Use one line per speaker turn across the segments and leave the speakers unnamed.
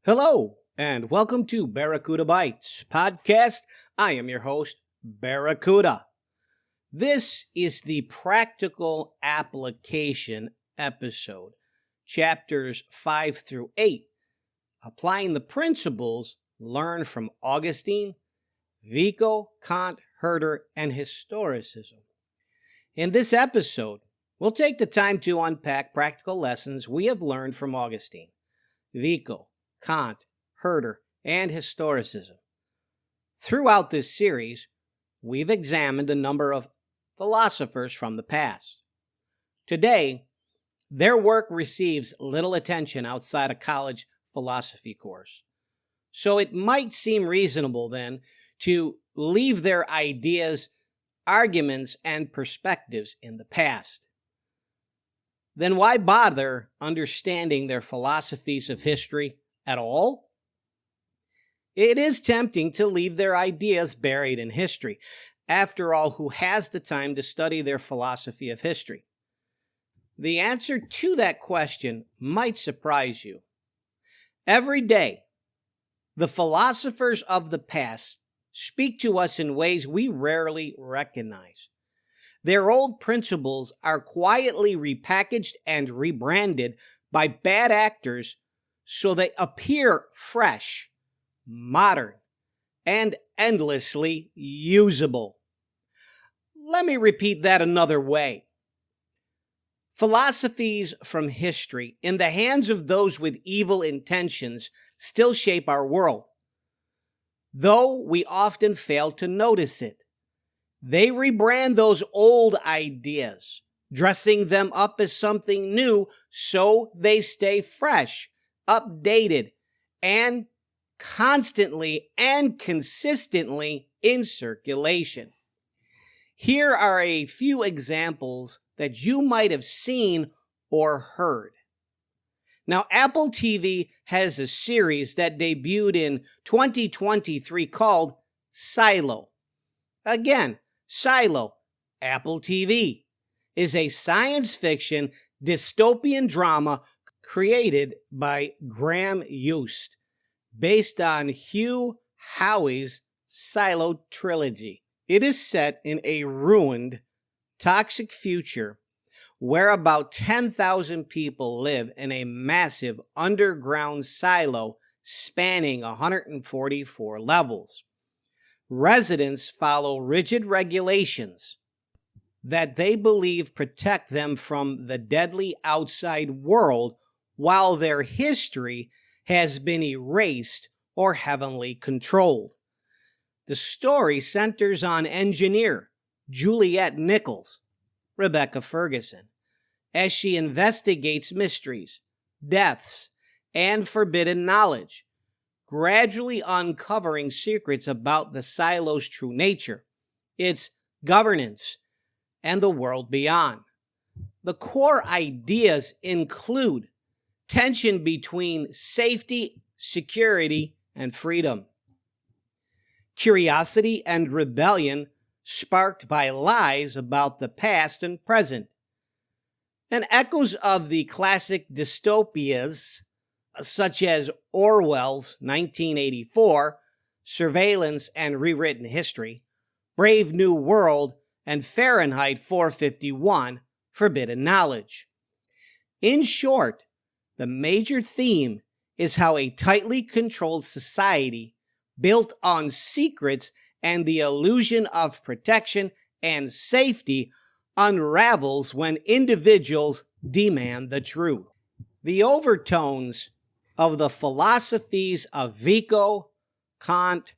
Hello, and welcome to Barracuda Bites podcast. I am your host, Barracuda. This is the practical application episode, chapters 5 through 8, applying the principles learned from Augustine, Vico, Kant, Herder, and Historicism. In this episode, we'll take the time to unpack practical lessons we have learned from Augustine, Vico, Kant, Herder, and Historicism. Throughout this series, we've examined a number of philosophers from the past. Today, their work receives little attention outside a college philosophy course. So it might seem reasonable then to leave their ideas, arguments, and perspectives in the past. Then why bother understanding their philosophies of history at all? It is tempting to leave their ideas buried in history. After all, who has the time to study their philosophy of history? The answer to that question might surprise you. Every day, the philosophers of the past speak to us in ways we rarely recognize. Their old principles are quietly repackaged and rebranded by bad actors so they appear fresh, modern, and endlessly usable. Let me repeat that another way. Philosophies from history, in the hands of those with evil intentions, still shape our world, though we often fail to notice it. They rebrand those old ideas, dressing them up as something new so they stay fresh, updated, and constantly and consistently in circulation. Here are a few examples that you might have seen or heard. Now, Apple TV has a series that debuted in 2023 called Silo. Again, Silo, Apple TV, is a science fiction dystopian drama created by Graham Yost, based on Hugh Howey's Silo trilogy. It is set in a ruined, toxic future where about 10,000 people live in a massive underground silo spanning 144 levels. Residents follow rigid regulations that they believe protect them from the deadly outside world while their history has been erased or heavily controlled. The story centers on engineer Juliet Nichols, Rebecca Ferguson, as she investigates mysteries, deaths, and forbidden knowledge, gradually uncovering secrets about the silo's true nature, its governance, and the world beyond. The core ideas include tension between safety, security, and freedom, curiosity and rebellion sparked by lies about the past and present, and echoes of the classic dystopias such as Orwell's 1984, Surveillance and Rewritten History, Brave New World, and Fahrenheit 451, Forbidden Knowledge. In short, the major theme is how a tightly controlled society built on secrets and the illusion of protection and safety unravels when individuals demand the truth. The overtones of the philosophies of Vico, Kant,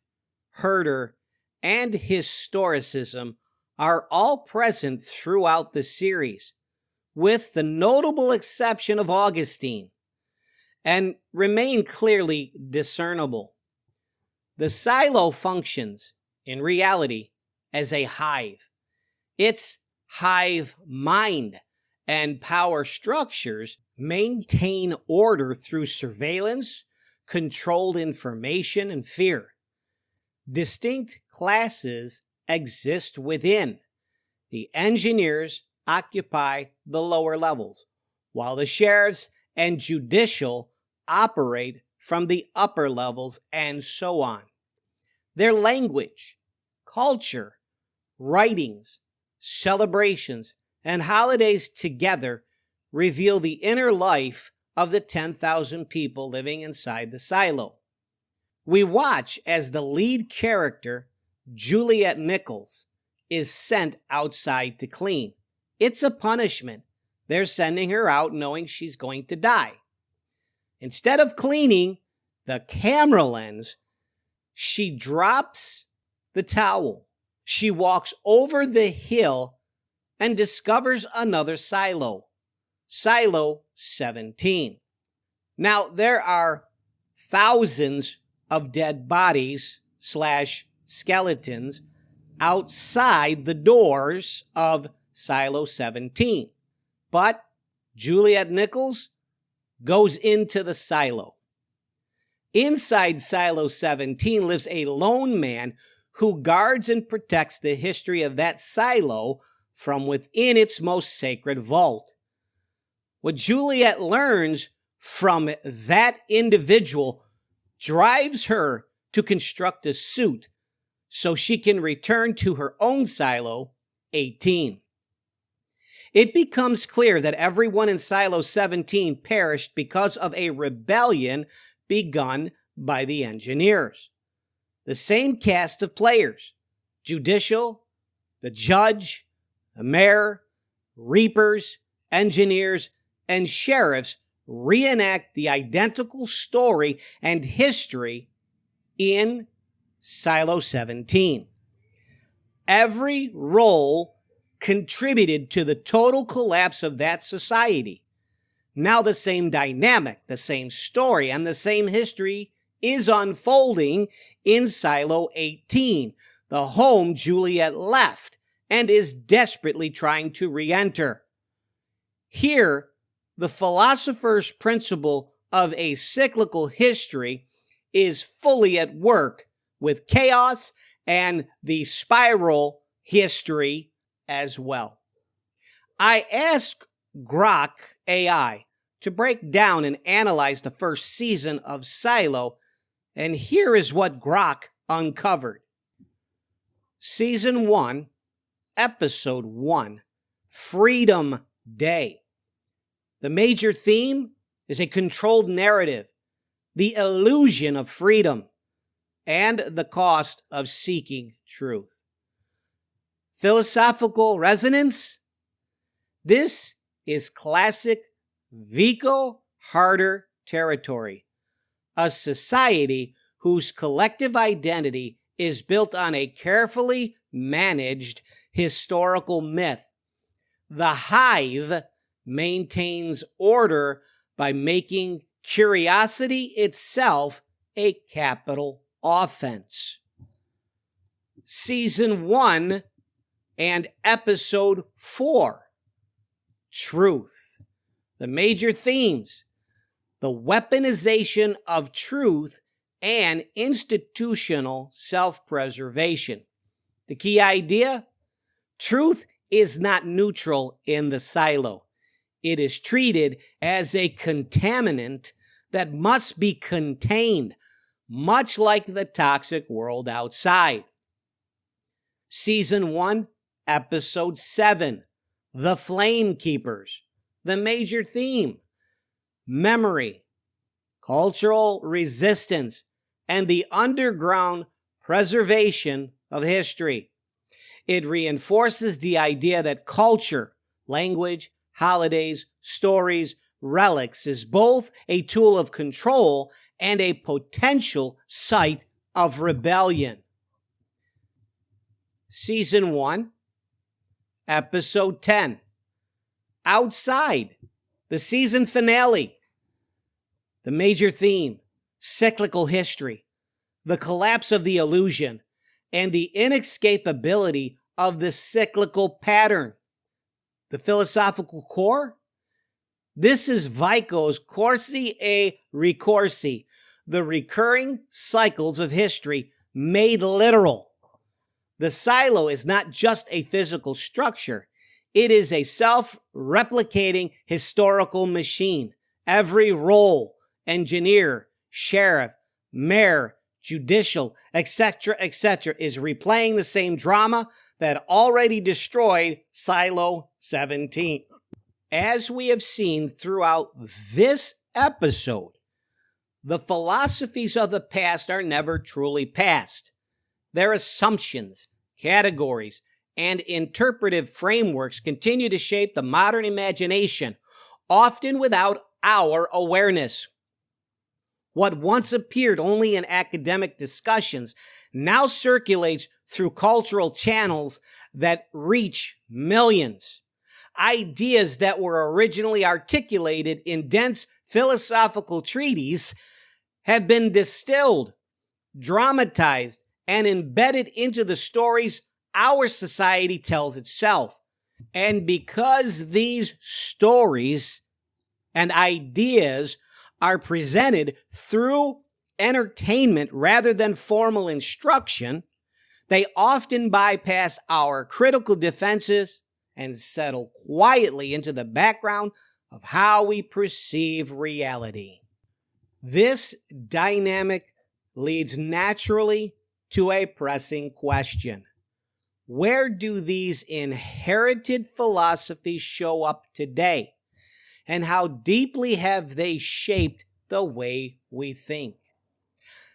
Herder, and Historicism are all present throughout the series, with the notable exception of Augustine, and remain clearly discernible. The silo functions, in reality, as a hive. Its hive mind and power structures maintain order through surveillance, controlled information, and fear. Distinct classes exist within. The engineers occupy the lower levels, while the sheriffs and judicial operate from the upper levels, and so on. Their language, culture, writings, celebrations, and holidays together reveal the inner life of the 10,000 people living inside the silo. We watch as the lead character, Juliet Nichols, is sent outside to clean. It's a punishment. They're sending her out knowing she's going to die. Instead of cleaning the camera lens, she drops the towel. She walks over the hill and discovers another silo, Silo 17. Now, there are thousands of dead bodies / skeletons outside the doors of Silo 17. But Juliet Nichols goes into the silo. Inside Silo 17 lives a lone man who guards and protects the history of that silo from within its most sacred vault. What Juliet learns from that individual drives her to construct a suit so she can return to her own silo, 18. It becomes clear that everyone in Silo 17 perished because of a rebellion begun by the engineers. The same cast of players, judicial, the judge, the mayor, reapers, engineers, and sheriffs reenact the identical story and history in Silo 17. Every role contributed to the total collapse of that society. Now the same dynamic, the same story, and the same history is unfolding in Silo 18, the home Juliet left and is desperately trying to re-enter. Here, the philosopher's principle of a cyclical history is fully at work with chaos and the spiral history as well. I asked Grok AI to break down and analyze the first season of Silo, and here is what Grok uncovered. Season 1, Episode 1, Freedom Day. The major theme is a controlled narrative, the illusion of freedom, and the cost of seeking truth. Philosophical resonance? This is classic Vico harder territory, a society whose collective identity is built on a carefully managed historical myth. The hive maintains order by making curiosity itself a capital offense. Season 1 and Episode 4, Truth. The major themes: the weaponization of truth and institutional self-preservation. The key idea? Truth is not neutral in the silo. It is treated as a contaminant that must be contained, much like the toxic world outside. Season 1, Episode 7, The Flame Keepers. The major theme: memory, cultural resistance, and the underground preservation of history. It reinforces the idea that culture, language, holidays, stories, relics is both a tool of control and a potential site of rebellion. Season 1, Episode 10, Outside, the season finale. The major theme: cyclical history, the collapse of the illusion, and the inescapability of the cyclical pattern. The philosophical core? This is Vico's Corsi e Ricorsi, the recurring cycles of history made literal. The silo is not just a physical structure. It is a self-replicating historical machine. Every role, engineer, sheriff, mayor, judicial, etc., is replaying the same drama that already destroyed Silo 17. As we have seen throughout this episode, the philosophies of the past are never truly past. Their assumptions, categories, and interpretive frameworks continue to shape the modern imagination, often without our awareness. What once appeared only in academic discussions now circulates through cultural channels that reach millions. Ideas that were originally articulated in dense philosophical treatises have been distilled, dramatized, and embedded into the stories our society tells itself. And because these stories and ideas are presented through entertainment rather than formal instruction, they often bypass our critical defenses and settle quietly into the background of how we perceive reality. This dynamic leads naturally to a pressing question. Where do these inherited philosophies show up today? And how deeply have they shaped the way we think?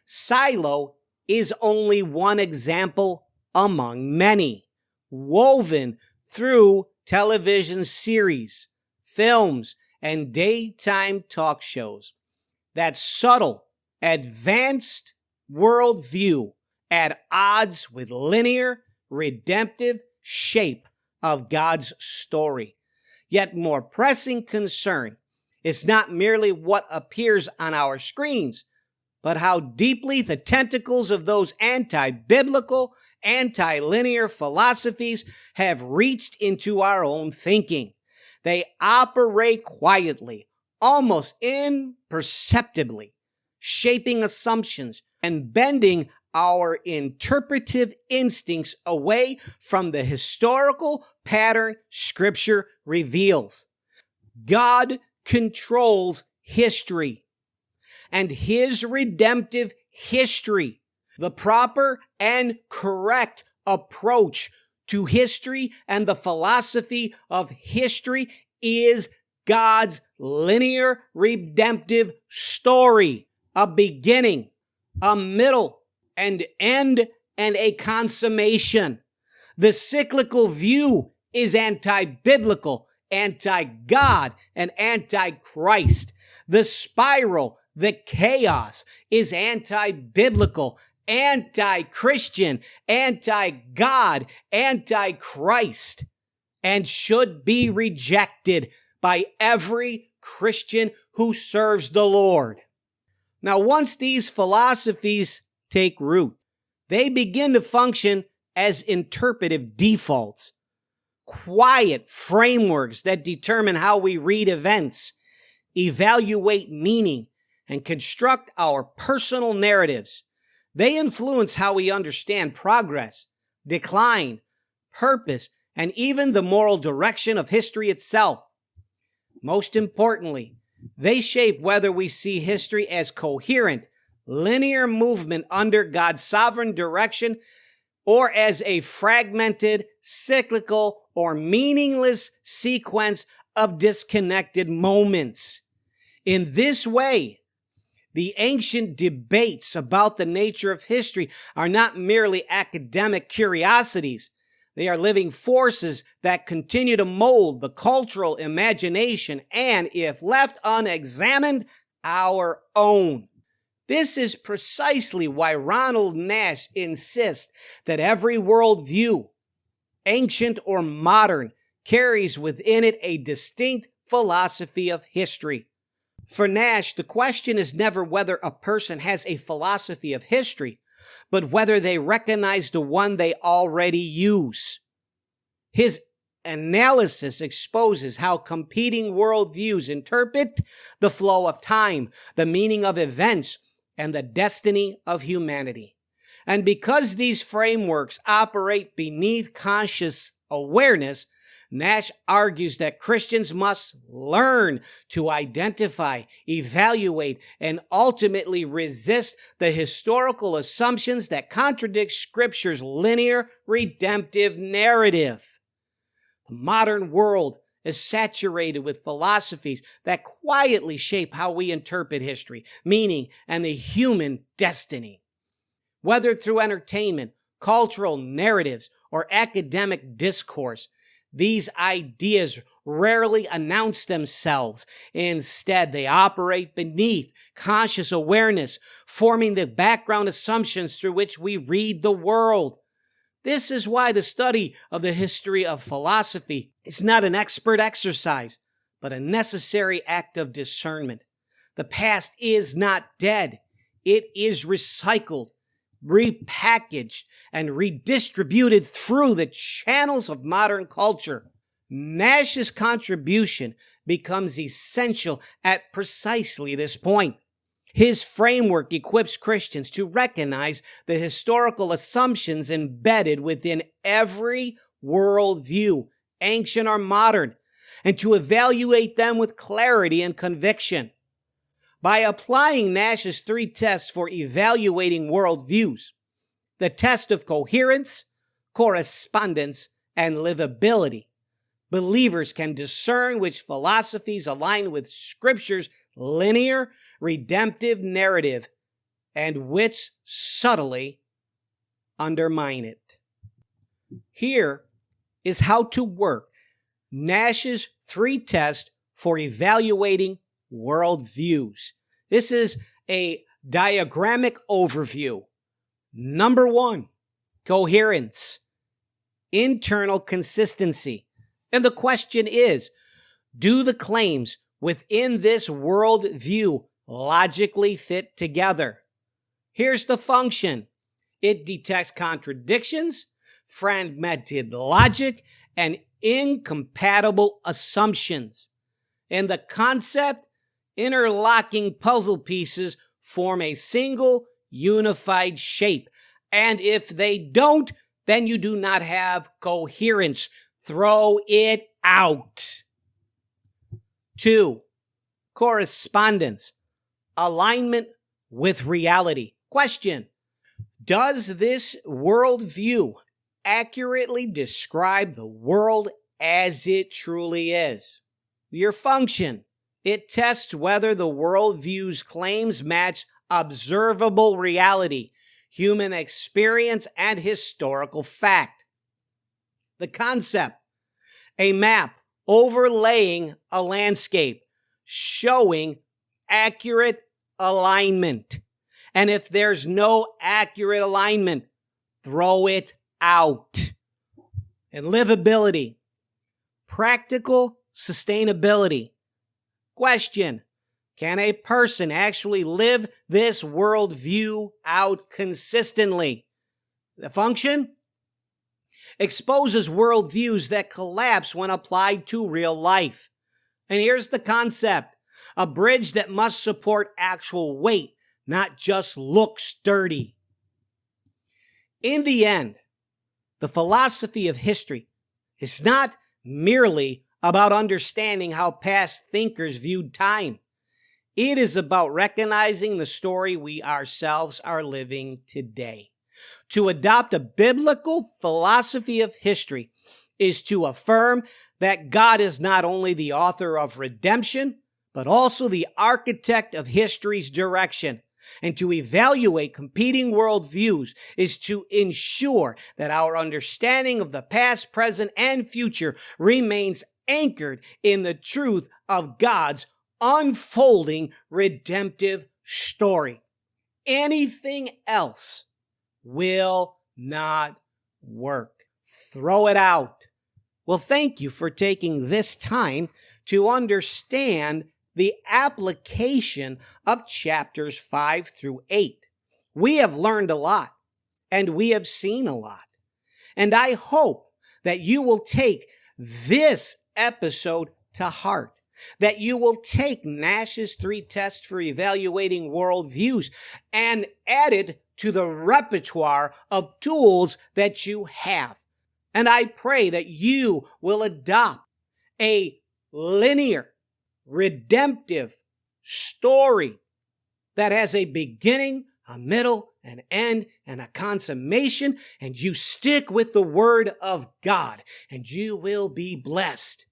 Silo is only one example among many, woven through television series, films, and daytime talk shows. That subtle, advanced worldview at odds with linear, redemptive shape of God's story. Yet more pressing concern is not merely what appears on our screens, but how deeply the tentacles of those anti-biblical, anti-linear philosophies have reached into our own thinking. They operate quietly, almost imperceptibly, shaping assumptions and bending our interpretive instincts away from the historical pattern Scripture reveals. God controls history, and His redemptive history, the proper and correct approach to history and the philosophy of history, is God's linear redemptive story, a beginning, a middle, and end, and a consummation. The cyclical view is anti-biblical, anti-God, and anti-Christ. The spiral, the chaos, is anti-biblical, anti-Christian, anti-God, anti-Christ, and should be rejected by every Christian who serves the Lord. Now, once these philosophies take root, they begin to function as interpretive defaults, quiet frameworks that determine how we read events, evaluate meaning, and construct our personal narratives. They influence how we understand progress, decline, purpose, and even the moral direction of history itself. Most importantly, they shape whether we see history as coherent, linear movement under God's sovereign direction, or as a fragmented, cyclical, or meaningless sequence of disconnected moments. In this way, the ancient debates about the nature of history are not merely academic curiosities. They are living forces that continue to mold the cultural imagination and, if left unexamined, our own. This is precisely why Ronald Nash insists that every worldview, ancient or modern, carries within it a distinct philosophy of history. For Nash, the question is never whether a person has a philosophy of history, but whether they recognize the one they already use. His analysis exposes how competing worldviews interpret the flow of time, the meaning of events, and the destiny of humanity. And because these frameworks operate beneath conscious awareness, Nash argues that Christians must learn to identify, evaluate, and ultimately resist the historical assumptions that contradict Scripture's linear redemptive narrative. The modern world is saturated with philosophies that quietly shape how we interpret history, meaning, and the human destiny. Whether through entertainment, cultural narratives, or academic discourse, these ideas rarely announce themselves. Instead, they operate beneath conscious awareness, forming the background assumptions through which we read the world. This is why the study of the history of philosophy is not an expert exercise, but a necessary act of discernment. The past is not dead. It is recycled, repackaged, and redistributed through the channels of modern culture. Nash's contribution becomes essential at precisely this point. His framework equips Christians to recognize the historical assumptions embedded within every worldview, ancient or modern, and to evaluate them with clarity and conviction. By applying Nash's 3 tests for evaluating worldviews, the test of coherence, correspondence, and livability, believers can discern which philosophies align with Scripture's linear, redemptive narrative and which subtly undermine it. Here is how to work Nash's 3 tests for evaluating worldviews. This is a diagrammic overview. Number 1, coherence, internal consistency. And the question is, do the claims within this worldview logically fit together? Here's the function. It detects contradictions, fragmented logic, and incompatible assumptions. And the concept, interlocking puzzle pieces form a single unified shape. And if they don't, then you do not have coherence. Throw it out. 2, correspondence, alignment with reality. Question: does this worldview accurately describe the world as it truly is? Your function: it tests whether the worldview's claims match observable reality, human experience, and historical fact. The concept: a map overlaying a landscape, showing accurate alignment. And if there's no accurate alignment, throw it out. And livability, practical sustainability. Question: can a person actually live this worldview out consistently? The function: exposes worldviews that collapse when applied to real life. And here's the concept: a bridge that must support actual weight, not just look sturdy. In the end, the philosophy of history is not merely about understanding how past thinkers viewed time. It is about recognizing the story we ourselves are living today. To adopt a biblical philosophy of history is to affirm that God is not only the author of redemption, but also the architect of history's direction. And to evaluate competing worldviews is to ensure that our understanding of the past, present, and future remains anchored in the truth of God's unfolding redemptive story. Anything else will not work. Throw it out. Well, thank you for taking this time to understand the application of chapters 5 through 8. We have learned a lot, and we have seen a lot. And I hope that you will take this episode to heart, that you will take Nash's 3 tests for evaluating worldviews and add it to the repertoire of tools that you have. And I pray that you will adopt a linear, redemptive story that has a beginning, a middle, an end, and a consummation, and you stick with the Word of God, and you will be blessed.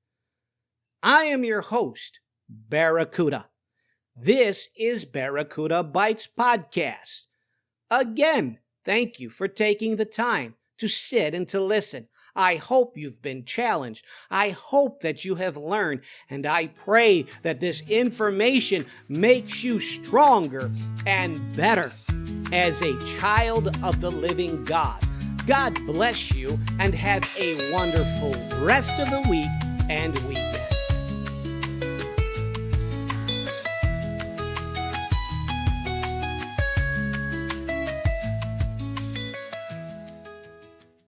I am your host, Barracuda. This is Barracuda Bites Podcast. Again, thank you for taking the time to sit and to listen. I hope you've been challenged. I hope that you have learned, and I pray that this information makes you stronger and better as a child of the living God. God bless you and have a wonderful rest of the week and weekend.